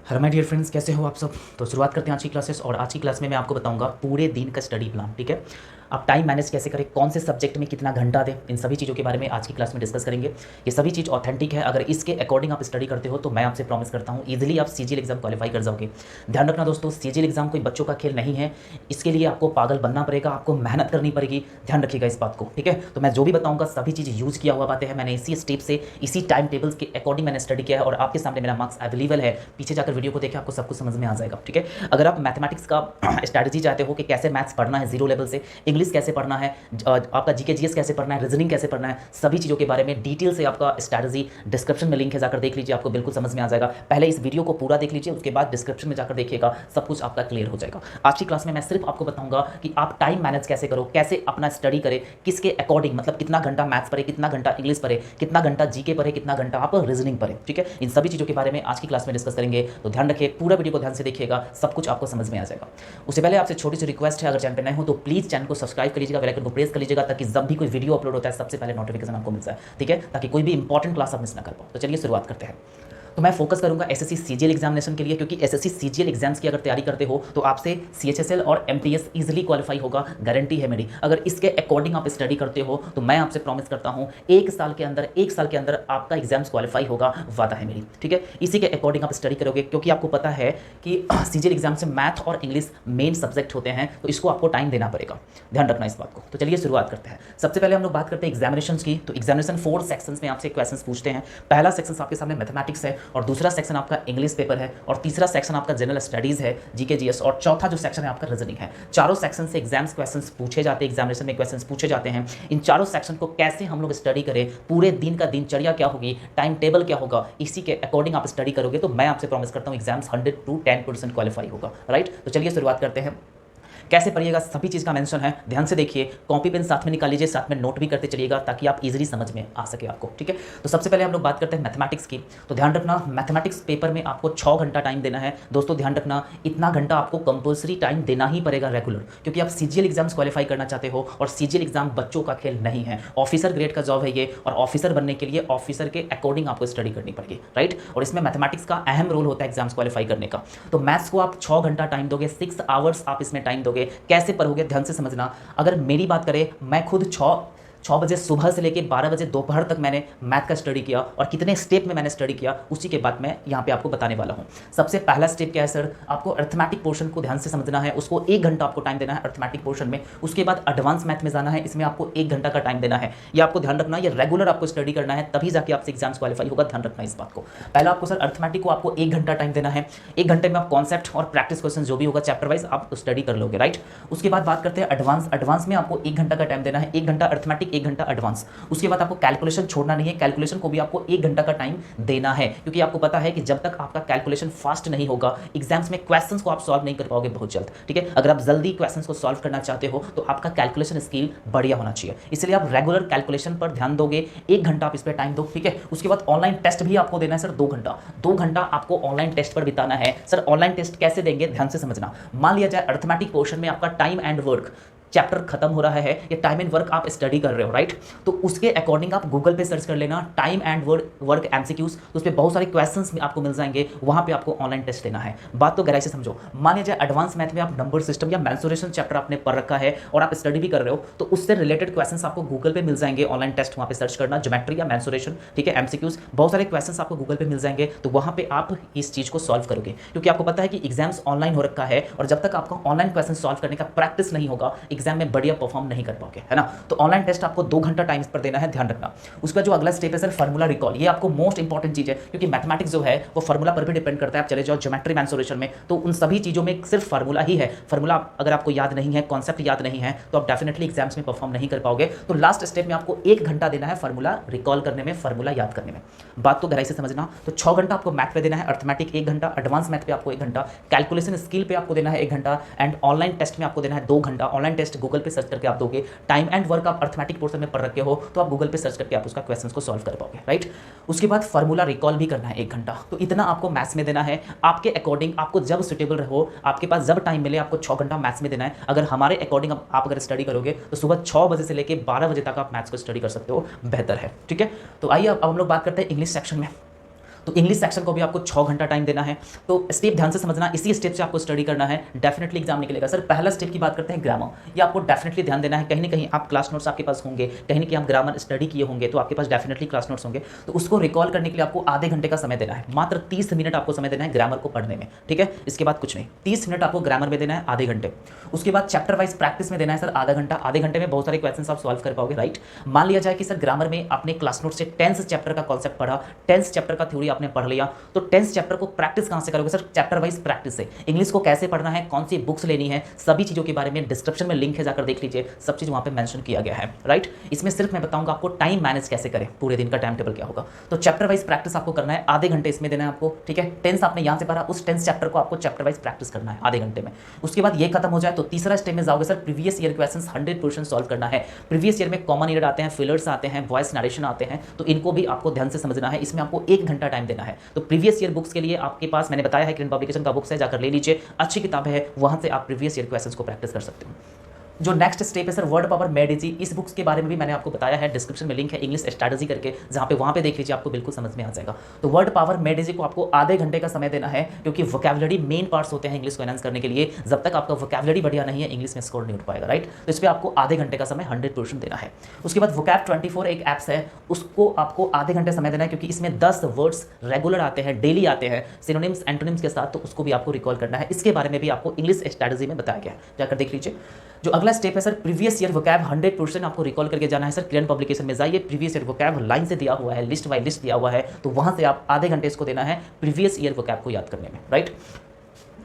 Hello my dear friends, कैसे हो आप सब। तो शुरुआत करते हैं आज की क्लासेस। और आज की क्लास में मैं आपको बताऊंगा पूरे दिन का स्टडी प्लान। ठीक है, आप टाइम मैनेज कैसे करें, कौन से सब्जेक्ट में कितना घंटा दें, इन सभी चीज़ों के बारे में आज की क्लास में डिस्कस करेंगे। ये सभी चीज़ ऑथेंटिक है। अगर इसके अकॉर्डिंग आप स्टडी करते हो तो मैं आपसे प्रॉमिस करता हूँ ईजिली आप सीजीएल एग्जाम क्वालिफाई कर जाओगे। ध्यान रखना दोस्तों, सीजीएल एग्जाम कोई बच्चों का खेल नहीं है। इसके लिए आपको पागल बनना पड़ेगा, आपको मेहनत करनी पड़ेगी। ध्यान रखिएगा इस बात को। ठीक है, तो मैं जो भी बताऊंगा सभी चीज़ यूज किया हुआ बातें हैं। मैंने इसी स्टेप से, इसी टाइम टेबल्स के अकॉर्डिंग मैंने स्टडी किया है और आपके सामने मेरा मार्क्स अवेलेबल है। पीछे जाकर वीडियो को देखें, आपको सब कुछ समझ में आ जाएगा। ठीक है, अगर आप मैथमेटिक्स का स्ट्रैटेजी चाहते हो कि कैसे मैथ्स पढ़ना है जीरो लेवल से, इंग्लिश कैसे पढ़ना है, आपका जीके जीएस कैसे पढ़ना है, रीजनिंग कैसे पढ़ना है, सभी चीज़ों के बारे में डिटेल से आपका स्ट्रैटेजी डिस्क्रिप्शन में लिंक है, जाकर देख लीजिए, आपको बिल्कुल समझ में आ जाएगा। पहले इस वीडियो को पूरा देख लीजिए, उसके बाद डिस्क्रिप्शन में जाकर देखिएगा, सब कुछ आपका क्लियर हो जाएगा। आज की क्लास में मैं सिर्फ आपको बताऊंगा कि आप टाइम मैनेज कैसे करो, कैसे अपना स्टडी करें, किसके अकॉर्डिंग, मतलब कितना घंटा मैथ्स पढ़े, कितना घंटा इंग्लिश पढ़े, कितना घंटा जीके पढ़े, कितना घंटा आप रीजनिंग पढ़े। ठीक है, इन सभी चीज़ों के बारे में आज की क्लास में डिस्कस करेंगे। तो ध्यान रखिए, पूरा वीडियो को ध्यान से देखिएगा, सब कुछ आपको समझ में आ जाएगा। उससे पहले आपसे छोटी सी रिक्वेस्ट है, अगर चैनल पर नए हो तो प्लीज़ चैनल को सब्सक्राइब कर लीजिएगा, बेल आइकन को प्रेस कर लीजिएगा, ताकि जब भी कोई वीडियो अपलोड होता है सबसे पहले नोटिफिकेशन आपको मिल जाए। ठीक है, ताकि कोई भी इंपॉर्टेंट क्लास आप मिस ना कर पाओ। तो चलिए शुरुआत करते हैं। तो मैं फोकस करूंगा एसएससी सीजीएल एग्जामिनेशन के लिए, क्योंकि एसएससी सीजीएल एग्जाम्स की अगर तैयारी करते हो तो आपसे सीएचएसएल और एमटीएस इजीली क्वालिफाई होगा, गारंटी है मेरी। अगर इसके अकॉर्डिंग आप स्टडी करते हो तो मैं आपसे प्रॉमिस करता हूं एक साल के अंदर आपका एग्जाम्स क्वालिफाई होगा, वादा है मेरी। ठीक है, इसी के अकॉर्डिंग आप स्टडी करोगे, क्योंकि आपको पता है कि सीजीएल एग्जाम से मैथ और इंग्लिश मेन सब्जेक्ट होते हैं, तो इसको आपको टाइम देना पड़ेगा। ध्यान रखना इस बात को। तो चलिए शुरुआत करते हैं। सबसे पहले हम लोग बात करते हैं एग्जामिनेशन की। तो एग्जामिनेशन 4 सेक्शंस में आपसे क्वेश्चंस पूछते हैं। पहला सेक्शन आपके सामने मैथमेटिक्स है, और दूसरा सेक्शन आपका इंग्लिश पेपर है, और तीसरा सेक्शन आपका जनरल स्टडीज है, जीके जीएस, और चौथा जो सेक्शन है आपका रीजनिंग है। चारों सेक्शन से एग्जाम्स क्वेश्चंस पूछे जाते हैं, एग्जामिनेशन में क्वेश्चंस पूछे जाते हैं। इन चारों सेक्शन को कैसे हम लोग स्टडी करें, पूरे दिन का दिनचर्या क्या होगी, टाइम टेबल क्या होगा, इसी के अकॉर्डिंग आप स्टडी करोगे तो मैं आपसे प्रॉमिस करता हूं एग्जाम्स 100 to 10% क्वालिफाई होगा। राइट, तो चलिए शुरुआत करते हैं। कैसे पढ़िएगा, सभी चीज़ का मेंशन है, ध्यान से देखिए, कॉपी पेन साथ में निकाल लीजिए, साथ में नोट भी करते चलिएगा, ताकि आप इजीली समझ में आ सके आपको। ठीक है, तो सबसे पहले हम लोग बात करते हैं मैथमेटिक्स की। तो ध्यान रखना, मैथमेटिक्स पेपर में आपको 6 घंटा टाइम देना है। दोस्तों ध्यान रखना, इतना घंटा आपको कंपल्सरी टाइम देना ही पड़ेगा रेगुलर, क्योंकि आप सीजीएल एग्जाम्स क्वालिफाई करना चाहते हो, और सीजीएल एग्जाम बच्चों का खेल नहीं है, ऑफिसर ग्रेड का जॉब है ये, और ऑफिसर बनने के लिए ऑफिसर के अकॉर्डिंग आपको स्टडी करनी पड़ेगी। राइट, और इसमें मैथमेटिक्स का अहम रोल होता है एग्जाम्स क्वालिफाई करने का। तो मैथ्स को आप 6 घंटा टाइम दोगे, 6 आवर्स आप इसमें टाइम दोगे। कैसे पढ़ोगे, ध्यान से समझना। अगर मेरी बात करें, मैं खुद 6 बजे सुबह से लेकर 12 बजे दोपहर तक मैंने मैथ का स्टडी किया, और कितने स्टेप में मैंने स्टडी किया उसी के बाद मैं यहाँ पे आपको बताने वाला हूँ। सबसे पहला स्टेप क्या है सर, आपको अर्थमेटिक पोर्शन को ध्यान से समझना है, उसको 1 घंटा आपको टाइम देना है अर्थमेटिक पोर्शन में। उसके बाद एडवांस मैथ में जाना है, इसमें आपको 1 घंटा का टाइम देना है। ये आपको ध्यान रखना, ये रेगुलर आपको स्टडी करना है, तभी जाके आपसे एग्जाम्स क्वालिफाई होगा। ध्यान रखना इस बात को। पहला आपको सर अर्थमेटिक को आपको 1 घंटा टाइम देना है। 1 घंटे में आप कॉन्सेप्ट और प्रैक्टिस क्वेश्चन जो भी होगा चैप्टर वाइज आप स्टडी कर लोगे। राइट, उसके बाद बात करते हैं एडवांस। एडवांस में आपको 1 घंटा का टाइम देना है, 1 घंटा अर्थमेटिक, 1 घंटा एडवांस। उसके बाद आपको कैलकुलेशन छोड़ना नहीं है, कैलकुलेशन को भी आपको 1 घंटा का टाइम देना है, क्योंकि आपको पता है कि जब तक आपका कैलकुलेशन फास्ट नहीं होगा, एग्जाम्स में क्वेश्चंस को आप सॉल्व नहीं कर पाओगे बहुत जल्द। ठीक है, अगर आप जल्दी क्वेश्चंस को सॉल्व करना चाहते हो तो आपका कैलकुलेशन स्किल बढ़िया होना चाहिए, इसलिए आप रेगुलर कैलकुलेशन पर ध्यान दोगे। 1 घंटा आप इस पर टाइम दो। ठीक है, उसके बाद ऑनलाइन टेस्ट भी आपको देना है सर 2 घंटा। 2 घंटा आपको ऑनलाइन टेस्ट पर बिताना है। सर ऑनलाइन टेस्ट कैसे देंगे, ध्यान से समझना। मान लिया जाए अर्थमेटिक पोर्शन में आपका टाइम एंड वर्क चैप्टर खत्म हो रहा है, या टाइम एंड वर्क आप स्टडी कर रहे हो, राइट, तो उसके अकॉर्डिंग आप गूगल पे सर्च कर लेना टाइम एंड वर्क एमसीक्यूज, तो उस पर बहुत सारे क्वेश्चंस आपको मिल जाएंगे, वहां पे आपको ऑनलाइन टेस्ट देना है। बात तो गहराई से समझो। मान लीजिए एडवांस मैथ में आप नंबर सिस्टम या मेंसुरेशन चैप्टर आपने पढ़ रखा है और आप स्टडी भी कर रहे हो, तो उससे रिलेटेड क्वेश्चंस आपको गूगल पे मिल जाएंगे, ऑनलाइन टेस्ट वहां पे सर्च करना, ज्योमेट्री या मेंसुरेशन, ठीक है, एमसीक्यूज, बहुत सारे क्वेश्चंस आपको गूगल पे मिल जाएंगे, तो वहां पे आप इस चीज को सॉल्व करोगे, क्योंकि आपको पता है कि एग्जाम्स ऑनलाइन हो रखा है, और जब तक आपका ऑनलाइन क्वेश्चन सॉल्व करने का प्रैक्टिस नहीं होगा, एग्जाम में बढ़िया परफॉर्म नहीं कर पाओगे, है ना। तो ऑनलाइन टेस्ट आपको 2 घंटा टाइम पर देना है, ध्यान रखना। उसका जो अगला स्टेप है सर फार्मूला रिकॉल, ये आपको मोस्ट इंपॉर्टेंट चीज है, क्योंकि मैथमेटिक्स जो है वो फार्मूला पर भी डिपेंड करता है। आप चले जाओ ज्योमेट्री मेंसुरेशन में, तो उन सभी चीजों में सिर्फ फार्मूला ही है। फार्मूला अगर आपको याद नहीं है, कॉन्सेप्ट याद नहीं है, तो आप डेफिनेटली एग्जाम्स में परफॉर्म नहीं कर पाओगे। तो लास्ट स्टेप में आपको 1 घंटा देना है फार्मूला रिकॉल करने में, फार्मूला याद करने में। बात तो गहराई से समझना। तो 6 घंटा आपको मैथ पे देना है, अर्थमेटिक 1 घंटा, एडवांस मैथ पे आपको 1 घंटा, कैलकुलेशन स्किल पे आपको देना है 1 घंटा, एंड ऑनलाइन टेस्ट में आपको देना है 2 घंटा। ऑनलाइन टेस्ट गूगल पे सर्च करके आप दोगे। टाइम एंड वर्क आप अर्थमेटिक पोर्शन में पढ़ रखे हो, तो आप गूगल पे सर्च करके आप उसका क्वेश्चंस को सॉल्व कर पाओगे, राइट। उसके बाद फार्मूला रिकॉल भी करना है 1 घंटा। तो इतना आपको मैथ्स में देना है, आपके अकॉर्डिंग, आपको जब सुटेबल रहो, आपके पास जब टाइम मिले, आपको 6 घंटा मैथ्स में देना है। अगर हमारे अकॉर्डिंग आप अगर स्टडी करोगे तो सुबह 6 बजे से लेकर 12 बजे तक आप मैथ्स को स्टडी कर सकते हो, बेहतर है। ठीक है, तो आइए अब हम लोग बात करते हैं इंग्लिश सेक्शन में। तो इंग्लिश सेक्शन को भी आपको 6 घंटा टाइम देना है। तो स्टेप ध्यान से समझना, इसी स्टेप से आपको स्टडी करना है, डेफिनेटली एग्जाम निकलेगा। सर पहला स्टेप की बात करते हैं ग्रामर, ये आपको डेफिनेटली ध्यान देना है। कहीं ना कहीं आप क्लास नोट्स आपके पास होंगे, कहीं ना कहीं आप ग्रामर स्टडी किए होंगे, तो आपके पास डेफिनेटली क्लास नोट्स होंगे। तो उसको रिकॉल करने के लिए आपको आधे घंटे का समय देना है, मात्र 30 मिनट आपको समय देना है ग्रामर को पढ़ने में, ठीक है। इसके बाद कुछ नहीं, 30 मिनट आपको ग्रामर में देना है, आधे घंटे। उसके बाद चैप्टर वाइज प्रैक्टिस में देना है सर आधा घंटा। आधे घंटे में बहुत सारे क्वेश्चन आप सॉल्व कर पाओगे, राइट। मान लिया जाए कि सर ग्रामर में आपने क्लास नोट से 10th चैप्टर का कॉन्सेप्ट पढ़ा, 10th चैप्टर का थ्योरी आपने पढ़ लिया, तो 10th चैप्टर को प्रैक्टिस कहां से करोगे सर? चैप्टर वाइज प्रैक्टिस से। इंग्लिश को कैसे पढ़ना है, कौन सी बुक्स लेनी है, सभी चीजों के बारे में डिस्क्रिप्शन में लिंक है, जाकर देख लीजिए, सब चीज वहां पे मेंशन किया गया है, राइट। इसमें सिर्फ मैं बताऊंगा आपको टाइम मैनेज कैसे करें, पूरे दिन का टाइम टेबल क्या होगा। तो चैप्टर वाइज प्रैक्टिस आपको करना है, आधे घंटे इसमें देना है आपको, ठीक है। 10th आपने यहां से पढ़ा, उस 10th चैप्टर को आपको चैप्टर वाइज प्रैक्टिस करना है आधे घंटे में। उसके बाद ये खत्म हो जाए तो तीसरा स्टेप में जाओगे sir, previous year questions 100% solve करना है। प्रीवियस ईयर में कॉमन ईयर आते हैं, फिलर्स आते हैं, वॉइस नरेशन आते हैं, तो इनको भी आपको ध्यान से समझना है। इसमें आपको 1 घंटा टाइम देना है। तो प्रीवियस ईयर बुक्स के लिए आपके पास मैंने बताया है किरण पब्लिकेशन का बुक्स है, जाकर ले लीजिए, अच्छी किताब है, वहां से आप प्रीवियस ईयर क्वेश्चंस को प्रैक्टिस कर सकते हो। जो नेक्स्ट स्टेप है sir word power made easy, इस बुक्स के बारे में भी मैंने आपको बताया है, डिस्क्रिप्शन में लिंक है इंग्लिश स्ट्रैटेजी करके, जहां पे वहां पे देख लीजिए, आपको बिल्कुल समझ में आ जाएगा। तो वर्ड पावर मेड इजी को आपको आधे घंटे का समय देना है, क्योंकि वोकैबुलरी मेन पार्ट्स होते हैं इंग्लिश को एनहांस करने के लिए। जब तक आपका वोकैबुलरी बढ़िया नहीं है, इंग्लिश में स्कोर नहीं उठ पाएगा, राइट। तो इस पर आपको आधे घंटे का समय 100% देना है। उसके बाद वोकैब 24 एक ऐप्स है, उसको आपको आधे घंटे समय देना है, क्योंकि इसमें 10 वर्ड्स रेगुलर आते हैं, डेली आते हैं, सिनोनिम्स एंटोनिम्स के साथ, तो उसको भी आपको रिकॉल करना है। इसके बारे में भी आपको इंग्लिश स्ट्रैटेजी में बताया गया है, जाकर देख लीजिए। जो अगला स्टेप है सर प्रीवियस ईयर वोकैब 100% आपको रिकॉल करके जाना है सर। किरण पब्लिकेशन में जाइए, प्रीवियस ईयर वोकैब लाइन से दिया हुआ है, लिस्ट बाय लिस्ट दिया हुआ है, तो वहां से आप आधे घंटे इसको देना है प्रीवियस ईयर वोकैब को याद करने में, राइट।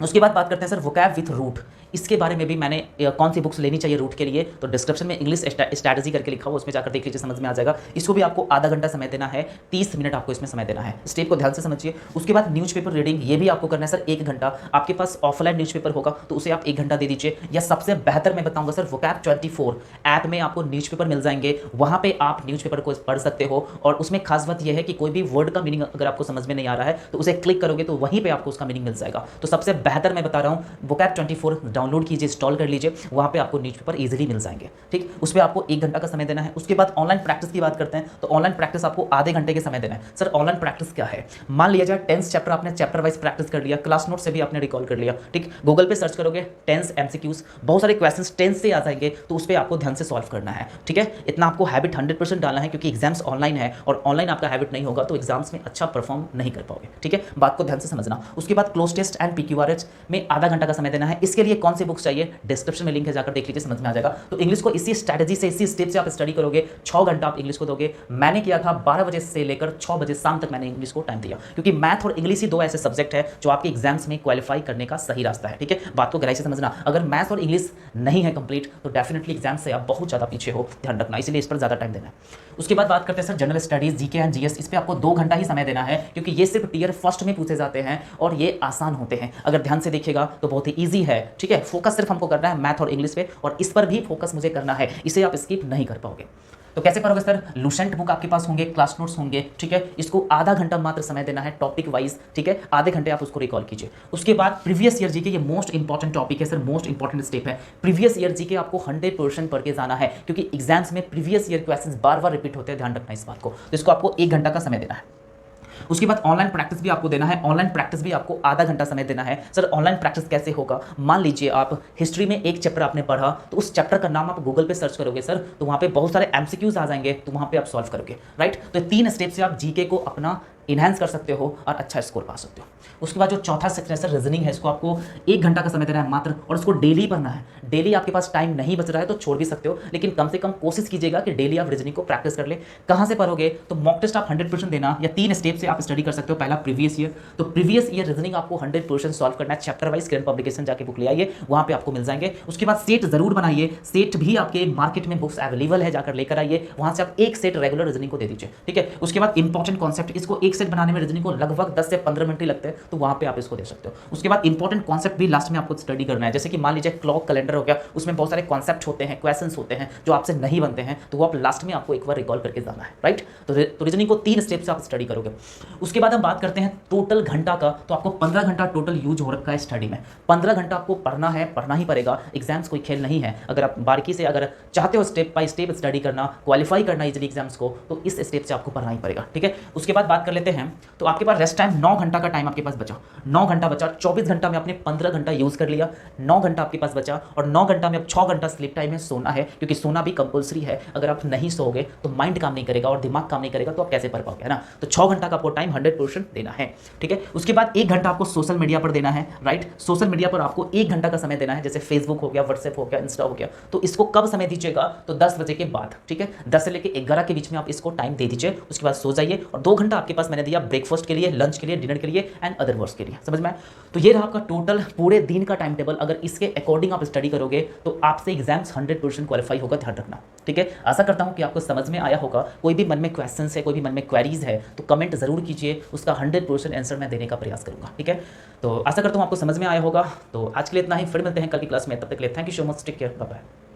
उसके बाद बात करते हैं सर वोकैब विथ रूट, इसके बारे में भी मैंने कौन सी बुक्स लेनी चाहिए रूट के लिए, तो डिस्क्रिप्शन में इंग्लिश स्ट्रैटेजी करके लिखा हुआ, उसमें जाकर देख लीजिए, समझ में आ जाएगा। इसको भी आपको आधा घंटा समय देना है, 30 मिनट आपको इसमें समय देना है। स्टेप को ध्यान से समझिए। उसके बाद न्यूज़पेपर रीडिंग, ये भी आपको करना है सर 1 घंटा। आपके पास ऑफलाइन न्यूज़पेपर होगा तो उसे आप 1 घंटा दे दीजिए, या सबसे बेहतर मैं बताऊंगा सर वोकैब 24 ऐप में आपको न्यूज़पेपर मिल जाएंगे, वहां पे आप न्यूज़पेपर को पढ़ सकते हो। और उसमें खास बात यह है कि कोई भी वर्ड का मीनिंग अगर आपको समझ में नहीं आ रहा है तो उसे क्लिक करोगे तो वहीं पे आपको उसका मीनिंग मिल जाएगा। तो सबसे बेहतर मैं बता रहा हूँ, वोकैब 24 डाउनलोड कीजिए, इंस्टॉल कर लीजिए, वहां पे आपको न्यूज़पेपर इजीली मिल जाएंगे, ठीक। उस पर आपको 1 घंटा का समय देना है। उसके बाद ऑनलाइन प्रैक्टिस की बात करते हैं, तो ऑनलाइन प्रैक्टिस आपको आधे घंटे के समय देना है। सर ऑनलाइन प्रैक्टिस क्या है? मान लिया जाए 10th चैप्टर आपने चैप्टर वाइज प्रैक्टिस कर लिया, क्लास नोट से भी आपने रिकॉल कर लिया, ठीक। गूगल पे सर्च करोगे 10th MCQs, बहुत सारे क्वेश्चंस 10th से आ जाएंगे, तो उस पर आपको ध्यान से सॉल्व करना है, ठीक है। इतना आपको हैबिट 100% डालना है, क्योंकि एग्जाम्स ऑनलाइन है और ऑनलाइन आपका हैबिट नहीं होगा तो एग्जाम्स में अच्छा परफॉर्म नहीं कर पाओगे, ठीक है। बात को ध्यान से समझना। उसके बाद क्लोज टेस्ट एंड PQRH में आधा घंटा का समय देना है। इसके लिए कौन सी बुक्स चाहिए, डिस्क्रिप्शन में लिंक है, जाकर देख लीजिए, समझ में आ जाएगा। तो इंग्लिश को इसी स्ट्रैटेजी से, इसी स्टेप से आप स्टडी करोगे, 6 घंटा आप इंग्लिश को दोगे। मैंने किया था 12 बजे से लेकर 6 बजे शाम तक मैंने इंग्लिश को टाइम दिया, क्योंकि मैथ और इंग्लिश ही 2 ऐसे सब्जेक्ट है जो आपके एग्जाम्स में क्वालिफाई करने का सही रास्ता है, ठीक है। बात को गहराई से समझना। अगर मैथ और इंग्लिश नहीं है कंप्लीट तो डेफिनेटली एग्जाम से आप बहुत ज्यादा पीछे हो, ध्यान रखना, इसलिए इस पर ज्यादा टाइम देना है। उसके बाद बात करते हैं sir general studies, GK and GS, इस पर आपको 2 घंटा ही समय देना है, क्योंकि ये सिर्फ टियर फर्स्ट में पूछे जाते हैं और ये आसान होते हैं। अगर ध्यान से देखिएगा तो बहुत ही ईजी है, ठीक है। फोकस सिर्फ हमको करना है मैथ और इंग्लिश पे, और इस पर भी फोकस मुझे करना है, इसे आप स्किप नहीं कर पाओगे। तो कैसे करोगे सर? लुसेंट बुक आपके पास होंगे, क्लास नोट्स होंगे, ठीक है। इसको आधा घंटा मात्र समय देना है टॉपिक वाइज, ठीक है। आधे घंटे आप उसको रिकॉल कीजिए। उसके बाद प्रीवियस ईयर जीके, ये मोस्ट इंपॉर्टेंट टॉपिक है सर, मोस्ट इंपॉर्टेंट स्टेप है। प्रीवियस ईयर जीके आपको 100% पढ़ के जाना है, क्योंकि एग्जाम्स में प्रीवियस ईयर क्वेश्चंस बार बार रिपीट होते हैं, ध्यान रखना इस बात को। तो इसको आपको 1 घंटा का समय देना है। उसके बाद ऑनलाइन प्रैक्टिस भी आपको देना है, ऑनलाइन प्रैक्टिस भी आपको आधा घंटा समय देना है। सर ऑनलाइन प्रैक्टिस कैसे होगा? मान लीजिए आप हिस्ट्री में एक चैप्टर आपने पढ़ा, तो उस चैप्टर का नाम आप गूगल पे सर्च करोगे सर, तो वहां पे बहुत सारे MCQs आ जाएंगे, तो वहां पे आप सॉल्व करोगे, राइट। तो 3 स्टेप से आप जीके को अपना इनहैंस कर सकते हो और अच्छा स्कोर पा सकते हो। उसके बाद जो चौथा सेक्शन है सर रीजनिंग है, इसको आपको 1 घंटा का समय देना है मात्र, और उसको डेली पढ़ना है। डेली आपके पास टाइम नहीं बच रहा है तो छोड़ भी सकते हो, लेकिन कम से कम कोशिश कीजिएगा कि डेली आप रीजनिंग को प्रैक्टिस कर ले। कहां से पढ़ोगे? तो मॉक टेस्ट आप 100% देना, या 3 स्टेप से आप स्टडी कर सकते हो। पहला प्रीवियस ईयर, तो प्रीवियस ईयर रीजनिंग आपको 100% सॉल्व करना है, चैप्टर वाइज किरण पब्लिकेशन जाके बुक ले आइए, वहां पे आपको मिल जाएंगे। उसके बाद सेट जरूर बनाइए, सेट भी आपके मार्केट में बुक्स अवेलेबल है, जाकर लेकर आइए, वहां से आप एक सेट रेगुलर रीजनिंग को दे दीजिए, ठीक है। उसके बाद इंपॉर्टेंट कॉन्सेप्ट, इसको एक सेट बनाने में रीजनिंग को लगभग 10 से 15 मिनट ही लगते हैं, तो वहां पे आप इसको दे सकते हो। उसके बाद इंपॉर्टेंट कॉन्सेप्ट भी लास्ट में आपको स्टडी करना है, जैसे कि मान लीजिए क्लॉक कैलेंडर हो गया, उसमें बहुत सारे कॉन्सेप्ट होते हैं, क्वेश्चंस होते हैं जो आपसे नहीं बनते हैं, तो वो आप लास्ट में आपको एक बार रिकॉल करके जाना है, राइट। तो रीजनिंग को 3 स्टेप से आप स्टडी करोगे। उसके बाद हम बात करते हैं टोटल घंटा का, तो आपको 15 घंटा टोटल यूज हो रखा है स्टडी में। 15 घंटा आपको पढ़ना है, पढ़ना ही पड़ेगा, एग्जाम्स कोई खेल नहीं है। अगर आप बारीकी से अगर चाहते हो स्टेप बाय स्टेप स्टडी करना, क्वालिफाई करना इजीली एग्जाम्स को, तो इस स्टेप से आपको पढ़ना ही पड़ेगा, ठीक है। उसके बाद बात कर लेते हैं लेते हैं तो आपके पास रेस्ट टाइम 9 घंटा का टाइम आपके पास बचा, 9 घंटा बचा, 24 घंटा में आपने 15 घंटा यूज़ कर लिया, 9 घंटा आपके पास बचा और 9 घंटा में अब 6 घंटा स्लीप टाइम है, सोना है, क्योंकि सोना भी कंपलसरी है। अगर आप नहीं सोओगे तो माइंड काम नहीं करेगा और दिमाग काम नहीं करेगा, तो आप कैसे पढ़ पाओगे, है ना। तो 6 घंटा का आपको टाइम 100% देना है, ठीक है। उसके बाद 1 घंटा आपको सोशल मीडिया पर देना है, राइट। सोशल मीडिया पर आपको 1 घंटा का समय देना है, जैसे फेसबुक हो गया, व्हाट्सएप हो गया, इंस्टा हो गया। तो इसको कब समय दीजिएगा, तो 10 बजे के बाद, ठीक है। 10 से लेकर 11 के बीच में आप इसको टाइम दे दीजिए। उसके बाद सो जाइए और 2 घंटा आपके पास मैंने दिया ब्रेकफास्ट के लिए, लंच के लिए, डिनर के लिए एंड अदर वर्क्स के लिए, समझ में आया। तो ये रहा आपका टोटल पूरे दिन का टाइम टेबल। अगर इसके अकॉर्डिंग आप स्टडी करोगे तो आपसे एग्जाम्स 100% क्वालिफाई होगा, ध्यान रखना, ठीक है। आशा करता हूं कि आपको समझ में आया होगा। कोई भी मन में क्वेश्चन है, कोई भी मन में क्वेरीज है तो कमेंट जरूर कीजिए, उसका 100% आंसर मैं देने का प्रयास करूंगा, ठीक है। तो आशा करता हूं आपको समझ में आया होगा। तो आज के लिए इतना ही, फिर मिलते हैं कल की क्लास में, तब तक के लिए thank you so much, take care, bye bye.